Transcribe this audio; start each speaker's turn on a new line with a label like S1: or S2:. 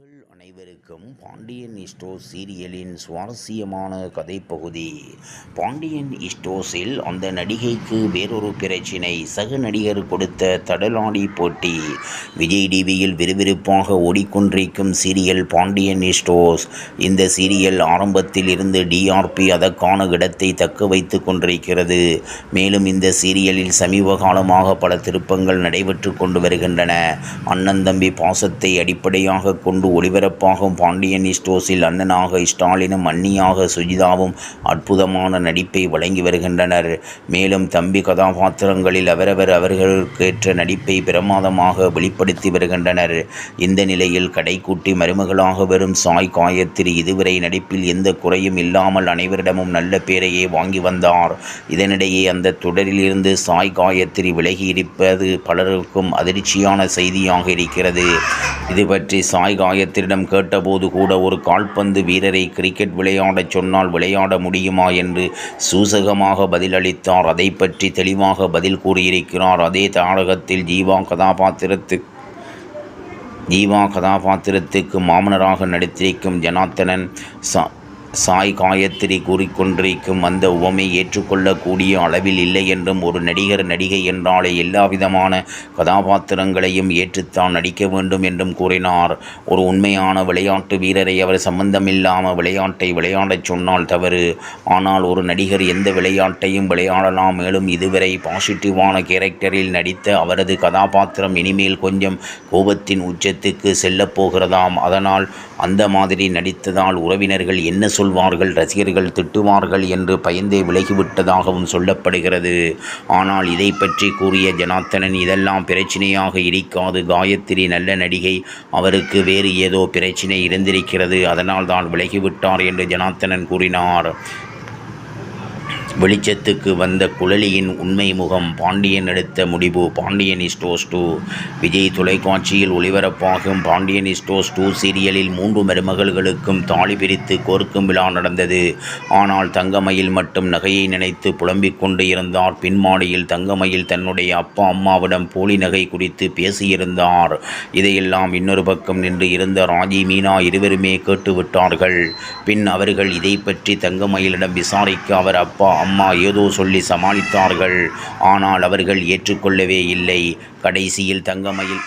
S1: நேயர்கள் அனைவருக்கும் பாண்டியன் ஸ்டோர்ஸ் சீரியலின் சுவாரஸ்யமான கதைப்பகுதி. பாண்டியன் ஸ்டோர்ஸில் அந்த நடிகைக்கு வேறொரு பிரச்சினை. சக நடிகர் கொடுத்த தடலாடி போட்டி. விஜய் டிவியில் விறுவிறுப்பாக ஓடிக்கொண்டிருக்கும் சீரியல் பாண்டியன் ஸ்டோர்ஸ். இந்த சீரியல் ஆரம்பத்தில் இருந்து டிஆர்பி அதற்கான இடத்தை தக்க வைத்து கொண்டிருக்கிறது. மேலும் இந்த சீரியலில் சமீப காலமாக பல திருப்பங்கள் நடைபெற்று கொண்டு வருகின்றன. அண்ணன் தம்பி பாசத்தை அடிப்படையாக கொண்டு ஒளிபரப்பாகும் பாண்டியன் ஸ்டோர்ஸில் அண்ணனாக ஸ்டாலினும் அண்ணியாக சுஜிதாவும் அற்புதமான நடிப்பை வழங்கி வருகின்றனர். மேலும் தம்பி கதாபாத்திரங்களில் அவர்களுக்கேற்ற நடிப்பை பிரமாதமாக வெளிப்படுத்தி வருகின்றனர். இந்த நிலையில் கடைக்குட்டி மருமகளாக வரும் சாய் காயத்ரி இதுவரை நடிப்பில் எந்த குறையும் இல்லாமல் அனைவரிடமும் நல்ல பேரையே வாங்கி வந்தார். இதனிடையே அந்த தொடரில் இருந்து சாய் காயத்ரி விலகி இருப்பது பலருக்கும் அதிர்ச்சியான செய்தியாக இருக்கிறது. இது பற்றி சாய் காயத்ரியிடம் கேட்டபோது கூட ஒரு கால்பந்து வீரரை கிரிக்கெட் விளையாடச் சொன்னால் விளையாட முடியுமா என்று சூசகமாக பதிலளித்தார். அதை பற்றி தெளிவாக பதில் கூறியிருக்கிறார். அதே தாடகத்தில் ஜீவா கதாபாத்திரத்துக்கு மாமனராக நடித்திருக்கும் ஜனார்த்தனன் சாய் காயத்ரி கூறிக்கொண்டிருக்கும் அந்த உவமை ஏற்றுக்கொள்ளக்கூடிய அளவில் இல்லை என்றும், ஒரு நடிகர் நடிகை என்றாலே எல்லாவிதமான கதாபாத்திரங்களையும் ஏற்றுத்தான் நடிக்க வேண்டும் என்றும் கூறினார். ஒரு உண்மையான விளையாட்டு வீரரை அவர் சம்பந்தமில்லாமல் விளையாட்டை விளையாடச் சொன்னால் தவறு. ஆனால் ஒரு நடிகர் எந்த விளையாட்டையும் விளையாடலாம். மேலும் இதுவரை பாசிட்டிவான கேரக்டரில் நடித்த அவரது கதாபாத்திரம் இனிமேல் கொஞ்சம் கோபத்தின் உச்சத்துக்கு செல்லப் போகிறதாம். அதனால் அந்த மாதிரி நடித்ததால் உறவினர்கள் என்ன சொல்வார்கள், ரசிகர்கள் திட்டுவார்கள் என்று பயந்தே விலகிவிட்டதாகவும் சொல்லப்படுகிறது. ஆனால் இதை பற்றி கூறிய ஜனார்த்தனன், இதெல்லாம் பிரச்சனையாக இருக்காது, காயத்ரி நல்ல நடிகை, அவருக்கு வேறு ஏதோ பிரச்சனை இருந்திருக்கிறது, அதனால் தான் விலகிவிட்டார் என்று ஜனார்த்தனன் கூறினார். வெளிச்சத்துக்கு வந்த குழலியின் உண்மை முகம். பாண்டியன் எடுத்த முடிவு. பாண்டியன் ஸ்டோர்ஸ் 2. விஜய் தொலைக்காட்சியில் ஒளிபரப்பாகும் பாண்டியன் ஸ்டோர்ஸ் 2 சீரியலில் 3 மருமகள்களுக்கும் தாலி பிரித்து கோர்க்கும் விழா நடந்தது. ஆனால் தங்கமயில் மட்டும் நகையை நினைத்து புலம்பிக் கொண்டு இருந்தார். பின்மாடியில் தங்கமயில் தன்னுடைய அப்பா அம்மாவிடம் போலி நகை குறித்து பேசியிருந்தார். இதையெல்லாம் இன்னொரு பக்கம் நின்று இருந்த ராஜி மீனா இருவருமே கேட்டுவிட்டார்கள். பின் அவர்கள் இதை பற்றி தங்கமயிலிடம் விசாரிக்க அவர் அப்பா அம்மா ஏதோ சொல்லி சமாளித்தார்கள். ஆனால் அவர்கள் ஏற்றுக்கொள்ளவே இல்லை. கடைசியில் தங்கமயில்